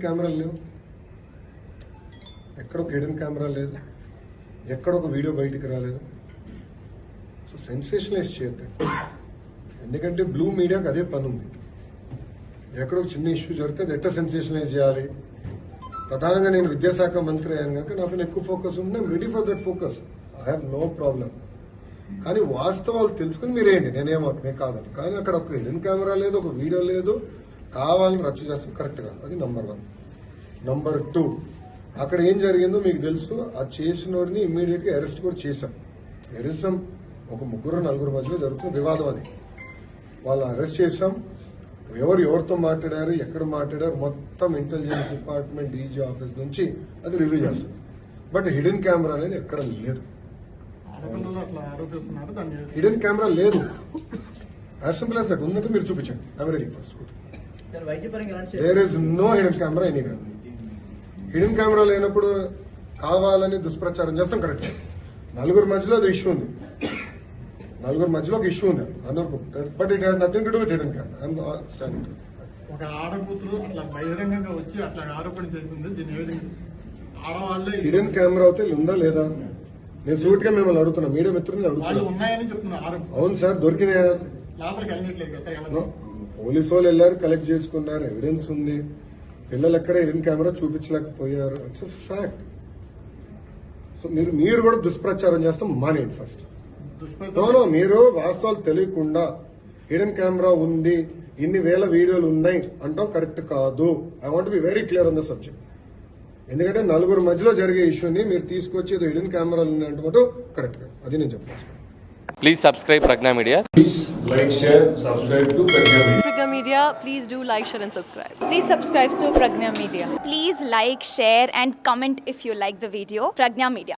కెమెరాలు లేవు, ఎక్కడ ఒక హిడెన్ కెమెరా లేదు, ఎక్కడ ఒక వీడియో బయటికి రాలేదు. సో సెన్సేషనలైజ్ చేయద్దు, ఎందుకంటే బ్లూ మీడియాకి అదే పని ఉంది. ఎక్కడో చిన్న ఇష్యూ జరిగితే అది ఎట్లా సెన్సేషనలైజ్ చేయాలి. ప్రధానంగా నేను విద్యాశాఖ మంత్రి అయ్యాను కనుక నా పైన ఎక్కువ ఫోకస్ ఉంది. I'm ready for that focus, I have no problem. కానీ వాస్తవాలు తెలుసుకుని మీరేంటి, నేనేమవుతుంది కాదని. కానీ అక్కడ ఒక హిడెన్ కెమెరా లేదు, ఒక వీడియో లేదు, కావాలని రచ్చ చేస్తాం, కరెక్ట్ కాదు. అది నంబర్ 1. నంబర్ 2, అక్కడ ఏం జరిగిందో మీకు తెలుసు. ఆ చేసినోడిని ఇమ్మీడియట్ గా అరెస్ట్ కూడా చేశాం. ఎరిజం ఒక 3-4 మధ్యలో జరుగుతున్న వివాదం అది. వాళ్ళు అరెస్ట్ చేశాం. ఎవరితో మాట్లాడారు, ఎక్కడ మాట్లాడారు, మొత్తం ఇంటెలిజెన్స్ డిపార్ట్మెంట్ డీజీ ఆఫీస్ నుంచి అది రివ్యూ చేస్తుంది. బట్ హిడెన్ కెమెరా అనేది ఎక్కడ లేదు, హిడెన్ కెమెరా లేదు. As simple as that. ఉందంటే మీరు చూపించండి, I'm ready for scoot. There is no hidden camera anywhere. Hidden camera లేనప్పుడు కావాలని దుష్ప్రచారం చేస్తాం, కరెక్ట్. 4 మధ్యలో అది ఇష్యూ ఉంది, 4 మధ్యలో ఒక ఇష్యూ ఉంది but it has nothing to do with hidden camera. ఒక ఆడకూతురు అట్లా బహిరంగంగా వచ్చి అట్లా ఆరోపణ చేసింది. దీని ఏ విధంగా ఆడవాళ్ళే హిడెన్ కెమెరా అయితే ఉందా లేదా నేను సూట్ గా మిమ్మల్ని అడుగుతున్నా, మీడియా మిత్రులు వాళ్ళు అడుగుతున్నా. ఉన్నాయని చెప్తున్నారు ఆరోపణ. అవును సార్, దొరికినాయా? లోపలికి వెళ్ళట్లేదు కదా సార్. పోలీసు వాళ్ళు వెళ్ళారు, కలెక్ట్ చేసుకున్నారు, ఎవిడెన్స్ ఉంది. పిల్లలు ఎక్కడ హిడెన్ కెమెరా చూపించలేకపోయారు, ఇట్స్ ఫ్యాక్ట్. సో మీరు కూడా దుష్ప్రచారం చేస్తాం మానేయండి ఫస్ట్. నో, మీరు వాస్తవాలు తెలియకుండా హిడెన్ కెమెరా ఉంది, ఇన్ని వేల వీడియోలు ఉన్నాయి అంటాం కరెక్ట్ కాదు. I want be very clear on the subject. ఎందుకంటే 4 మధ్యలో జరిగే ఇష్యూని మీరు తీసుకొచ్చి హిడెన్ కెమెరాలు ఉన్నాయంటే కరెక్ట్ కాదు. అది నేను చెప్పాను. Please subscribe Pragna Media. Please like, share, subscribe to Pragna Media. Pragna Media, please do like, share and subscribe. Please subscribe to Pragna Media. Please like, share and comment if you like the video. Pragna Media.